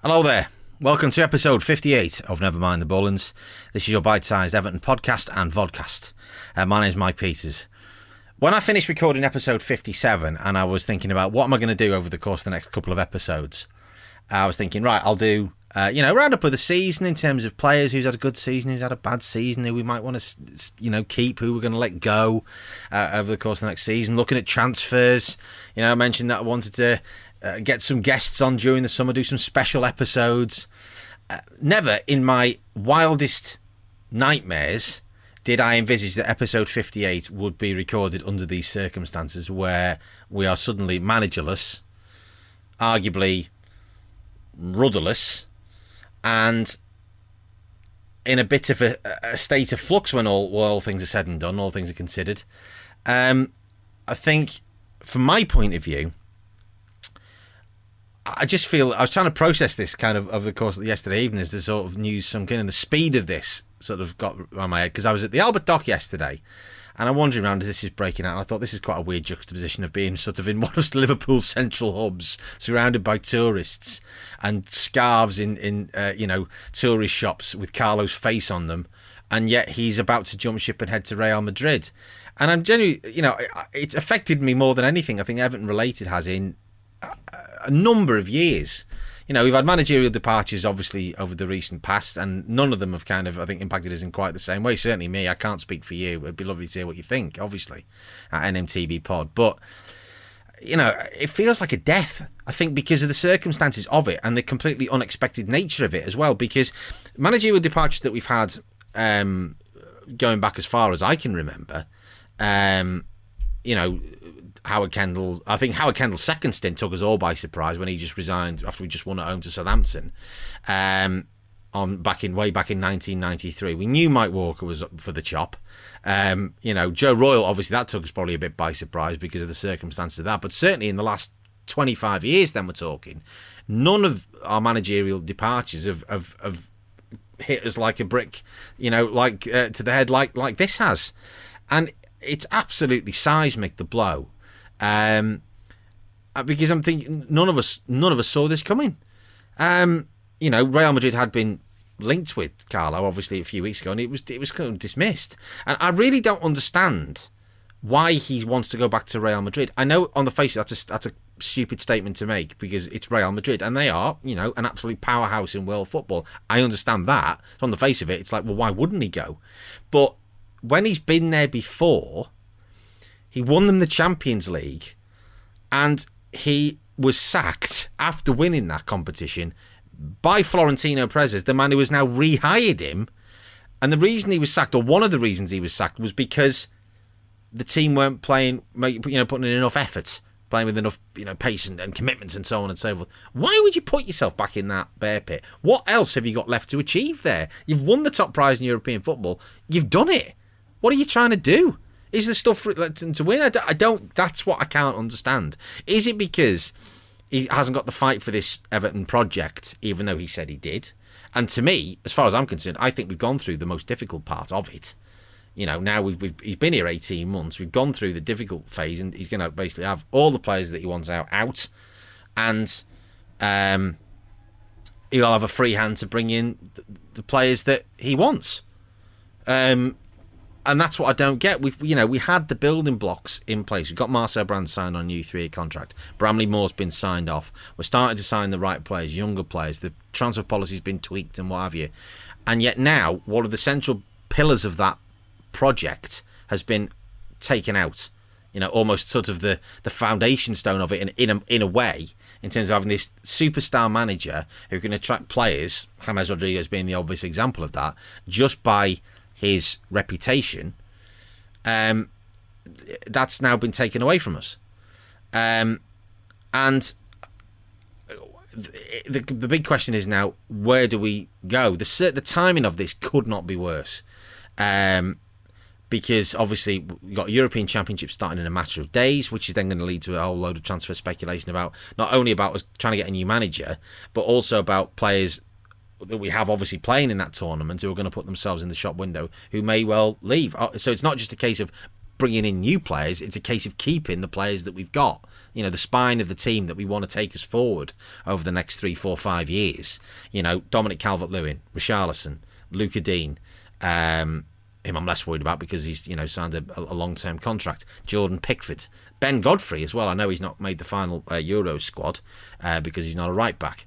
Hello there. Welcome to episode 58 of Never Mind the Bullens. This is your bite-sized Everton podcast and vodcast. My name's Mike Peters. When I finished recording episode 57 and I was thinking about what am I going to do over the course of the next couple of episodes, I was thinking, right, I'll do, round up of the season in terms of players who's had a good season, who's had a bad season, who we might want to, keep, who we're going to let go over the course of the next season. Looking at transfers, I mentioned that I wanted to get some guests on during the summer, do some special episodes. Never in my wildest nightmares did I envisage that episode 58 would be recorded under these circumstances where we are suddenly managerless, arguably rudderless, and in a bit of a state of flux when all things are said and done, all things are considered. I think, from my point of view, I just feel I was trying to process this kind of over the course of yesterday evening as the sort of news sunk in, and the speed of this sort of got around my head because I was at the Albert Dock yesterday and I'm wandering around as this is breaking out, and I thought this is quite a weird juxtaposition of being sort of in one of Liverpool's central hubs surrounded by tourists and scarves in tourist shops with Carlo's face on them, and yet he's about to jump ship and head to Real Madrid. And I'm genuinely, it's affected me more than anything I think Everton related has in a number of years. We've had managerial departures obviously over the recent past, and none of them have kind of, I think, impacted us in quite the same way. Certainly me, I can't speak for you. It'd be lovely to hear what you think, obviously, at NMTB Pod. But, it feels like a death, I think, because of the circumstances of it and the completely unexpected nature of it as well. Because managerial departures that we've had going back as far as I can remember, Howard Kendall, I think Howard Kendall's second stint took us all by surprise when he just resigned after we just won at home to Southampton way back in 1993. We knew Mike Walker was up for the chop. Joe Royle, obviously that took us probably a bit by surprise because of the circumstances of that, but certainly in the last 25 years then we're talking, none of our managerial departures have hit us like a brick, to the head like this has. And it's absolutely seismic, the blow. Because I'm thinking none of us saw this coming. Real Madrid had been linked with Carlo obviously a few weeks ago, and it was kind of dismissed. And I really don't understand why he wants to go back to Real Madrid. I know on the face of it, that's a stupid statement to make because it's Real Madrid and they are, an absolute powerhouse in world football. I understand that. So on the face of it, it's like, well, why wouldn't he go? But when he's been there before, he won them the Champions League, and he was sacked after winning that competition by Florentino Perez, the man who has now rehired him. And the reason he was sacked, or one of the reasons he was sacked, was because the team weren't playing, putting in enough effort, playing with enough, pace and commitments and so on and so forth. Why would you put yourself back in that bear pit? What else have you got left to achieve there? You've won the top prize in European football. You've done it. What are you trying to do? Is there stuff for it to win? I don't. That's what I can't understand. Is it because he hasn't got the fight for this Everton project, even though he said he did? And to me, as far as I'm concerned, I think we've gone through the most difficult part of it. Now he's been here 18 months. We've gone through the difficult phase, and he's going to basically have all the players that he wants out, and he'll have a free hand to bring in the players that he wants. And that's what I don't get. We had the building blocks in place. We've got Marcel Brand signed on a new 3-year contract. Bramley Moore's been signed off. We're starting to sign the right players, younger players. The transfer policy's been tweaked and what have you. And yet now, one of the central pillars of that project has been taken out. Almost sort of the foundation stone of it in a way, in terms of having this superstar manager who can attract players, James Rodriguez being the obvious example of that, just by his reputation. That's now been taken away from us. And the big question is now, where do we go? The timing of this could not be worse. Because obviously we've got European Championship starting in a matter of days, which is then going to lead to a whole load of transfer speculation about not only about us trying to get a new manager, but also about players that we have obviously playing in that tournament who are going to put themselves in the shop window who may well leave. So it's not just a case of bringing in new players. It's a case of keeping the players that we've got. You know, the spine of the team that we want to take us forward over the next 3, 4, 5 years. You know, Dominic Calvert-Lewin, Richarlison, Luca Dean. Him I'm less worried about because he's, you know, signed a long-term contract. Jordan Pickford. Ben Godfrey as well. I know he's not made the final Euro squad because he's not a right-back.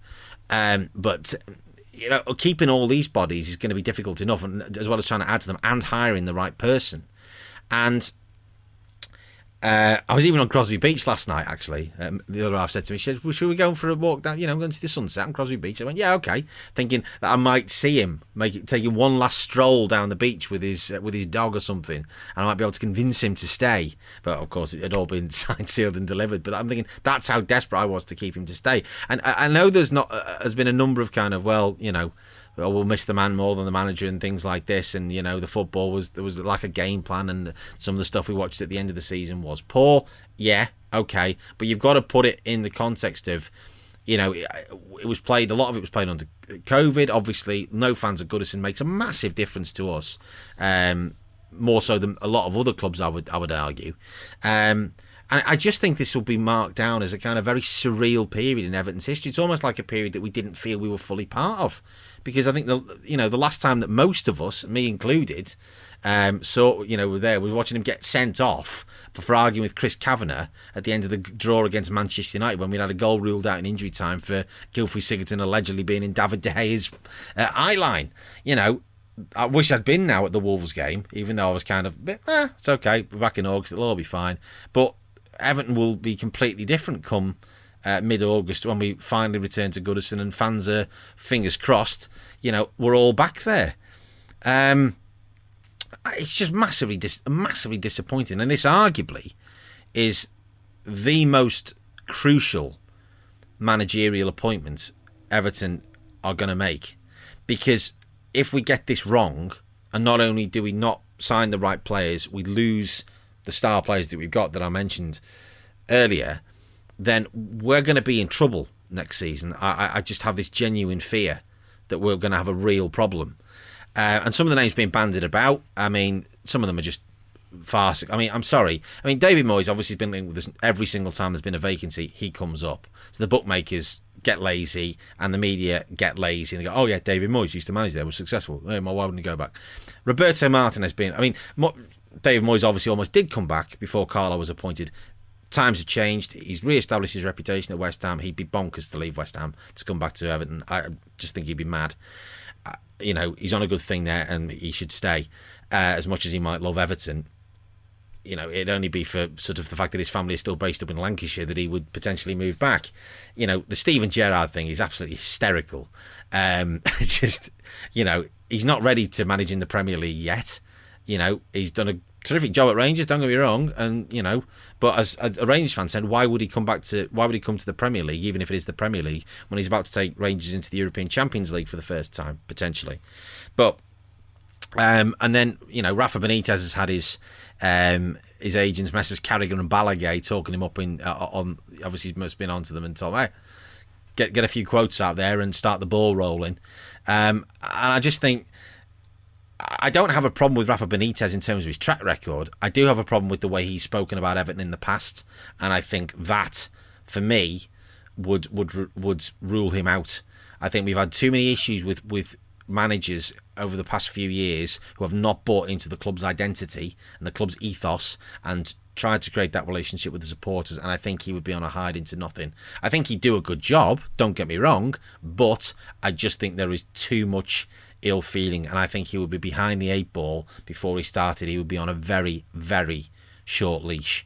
But, you know, keeping all these bodies is going to be difficult enough, and as well as trying to add to them and hiring the right person. And I was even on Crosby Beach last night, actually. The other half said to me, should we go for a walk down, you know, going to the sunset on Crosby Beach? I went, yeah, okay. Thinking that I might see him taking one last stroll down the beach with his dog or something, and I might be able to convince him to stay. But, of course, it had all been signed, sealed and delivered. But I'm thinking that's how desperate I was to keep him to stay. And I know there's been a number of kind of, well, you know, we'll miss the man more than the manager and things like this, and you know the football there was like a game plan, and some of the stuff we watched at the end of the season was poor. Yeah, okay, but you've got to put it in the context of, you know, it was played, a lot of it was played under COVID. Obviously, no fans at Goodison makes a massive difference to us, more so than a lot of other clubs, I would argue. And I just think this will be marked down as a kind of very surreal period in Everton's history. It's almost like a period that we didn't feel we were fully part of. Because I think, the last time that most of us, me included, were there, we were watching him get sent off for arguing with Chris Kavanagh at the end of the draw against Manchester United when we had a goal ruled out in injury time for Gylfi Sigurdsson allegedly being in David De Gea's eye line. You know, I wish I'd been now at the Wolves game, even though I was kind of, it's okay, we're back in August, it'll all be fine. But Everton will be completely different come mid-August when we finally return to Goodison, and fans are, fingers crossed, you know, we're all back there. It's just massively disappointing, and this arguably is the most crucial managerial appointment Everton are going to make, because if we get this wrong, and not only do we not sign the right players, we lose the star players that we've got that I mentioned earlier, then we're going to be in trouble next season. I just have this genuine fear that we're going to have a real problem. And some of the names being bandied about, I mean, some of them are just farcical. I mean, I'm sorry. I mean, David Moyes obviously has been linked with this every single time there's been a vacancy, he comes up. So the bookmakers get lazy and the media get lazy and they go, oh yeah, David Moyes used to manage there, was successful. Why wouldn't he go back? Roberto Martinez has been, I mean, David Moyes obviously almost did come back before Carlo was appointed. Times have changed. He's re-established his reputation at West Ham. He'd be bonkers to leave West Ham to come back to Everton. I just think he'd be mad. You know, he's on a good thing there and he should stay. As much as he might love Everton, you know, it'd only be for sort of the fact that his family is still based up in Lancashire that he would potentially move back. You know, the Steven Gerrard thing is absolutely hysterical. Just, you know, he's not ready to manage in the Premier League yet. You know, he's done a terrific job at Rangers, don't get me wrong, and you know, but as a Rangers fan said, why would he come to the Premier League, even if it is the Premier League, when he's about to take Rangers into the European Champions League for the first time potentially? But and then, you know, Rafa Benitez has had his agents, Messrs Carragher and Balaguer, talking him up on obviously he's must have been onto them and told, hey, get a few quotes out there and start the ball rolling. And I just think, I don't have a problem with Rafa Benitez in terms of his track record. I do have a problem with the way he's spoken about Everton in the past, and I think that, for me, would rule him out. I think we've had too many issues with managers over the past few years who have not bought into the club's identity and the club's ethos and tried to create that relationship with the supporters, and I think he would be on a hide into nothing. I think he'd do a good job, don't get me wrong, but I just think there is too much ill feeling, and I think he would be behind the 8 ball before he started. He would be on a very, very short leash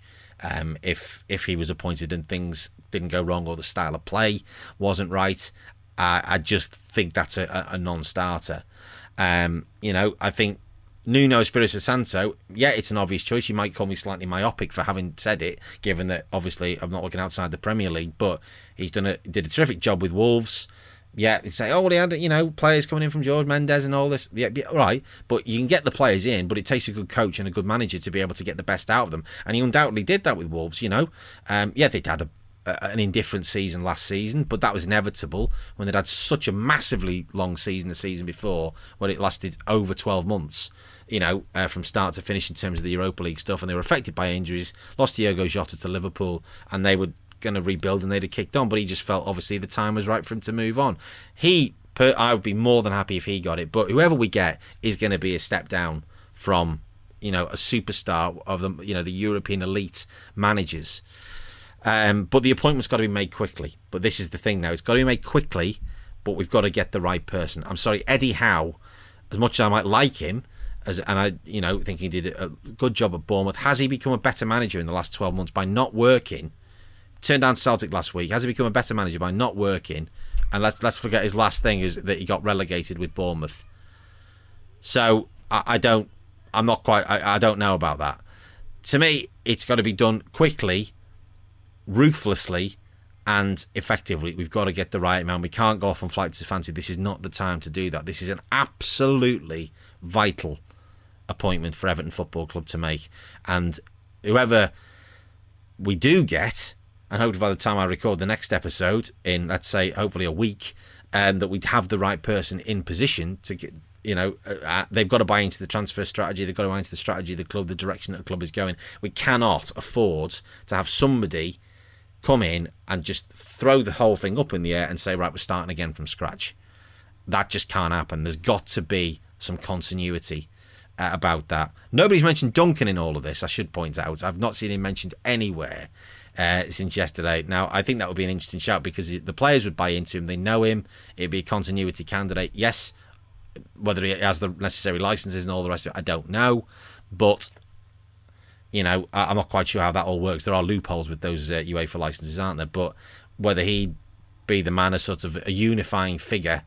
if he was appointed and things didn't go wrong or the style of play wasn't right. I just think that's a non-starter. You know, I think Nuno Espirito Santo, yeah, it's an obvious choice. You might call me slightly myopic for having said it, given that obviously I'm not looking outside the Premier League, but he's did a terrific job with Wolves. Yeah, you say, oh, well, he had, you know, players coming in from George Mendes and all this. Yeah, right, but you can get the players in, but it takes a good coach and a good manager to be able to get the best out of them. And he undoubtedly did that with Wolves, you know. Yeah, they'd had an indifferent season last season, but that was inevitable when they'd had such a massively long season the season before, when it lasted over 12 months, from start to finish in terms of the Europa League stuff, and they were affected by injuries, lost Diogo Jota to Liverpool, and they were going to rebuild and they'd have kicked on, but he just felt obviously the time was right for him to move on. I would be more than happy if he got it, but whoever we get is going to be a step down from, a superstar of the European elite managers. But the appointment's got to be made quickly. But this is the thing now. It's got to be made quickly, but we've got to get the right person. I'm sorry, Eddie Howe, as much as I might like him, and I think he did a good job at Bournemouth, has he become a better manager in the last 12 months by not working? Turned down Celtic last week. Has he become a better manager by not working? And let's forget his last thing is that he got relegated with Bournemouth. So I don't know about that. To me, it's got to be done quickly, ruthlessly, and effectively. We've got to get the right man. We can't go off on flights of fancy. This is not the time to do that. This is an absolutely vital appointment for Everton Football Club to make. And whoever we do get, and hopefully by the time I record the next episode in, let's say, hopefully a week, that we'd have the right person in position to get, they've got to buy into the transfer strategy. They've got to buy into the strategy of the club, the direction that the club is going. We cannot afford to have somebody come in and just throw the whole thing up in the air and say, right, we're starting again from scratch. That just can't happen. There's got to be some continuity about that. Nobody's mentioned Duncan in all of this, I should point out. I've not seen him mentioned anywhere since yesterday. Now, I think that would be an interesting shout because the players would buy into him. They know him. It'd be a continuity candidate. Yes, whether he has the necessary licenses and all the rest of it, I don't know. But, I'm not quite sure how that all works. There are loopholes with those UEFA licenses, aren't there? But whether he'd be the man as sort of a unifying figure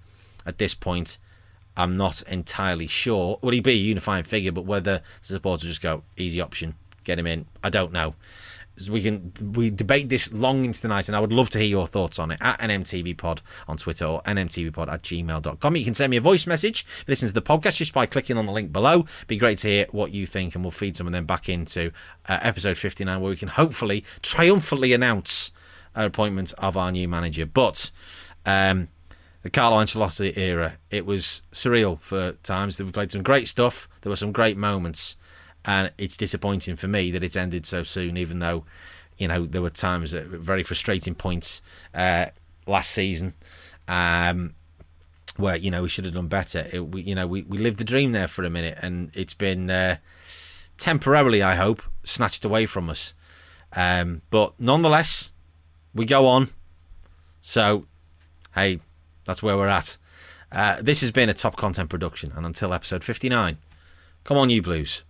at this point, I'm not entirely sure. Would he be a unifying figure? But whether the supporters just go, easy option, get him in, I don't know. We debate this long into the night, and I would love to hear your thoughts on it at NMTVPod on Twitter or nmtvpod@gmail.com. You can send me a voice message if you listen to the podcast just by clicking on the link below. It'd be great to hear what you think, and we'll feed some of them back into episode 59, where we can hopefully triumphantly announce our appointment of our new manager. But the Carlo Ancelotti era, it was surreal for times. We played some great stuff. There were some great moments. And it's disappointing for me that it's ended so soon, even though, there were times at very frustrating points last season where, we should have done better. We lived the dream there for a minute, and it's been temporarily, I hope, snatched away from us. But nonetheless, we go on. So, hey, that's where we're at. This has been a Top Content production, and until episode 59, come on, you Blues.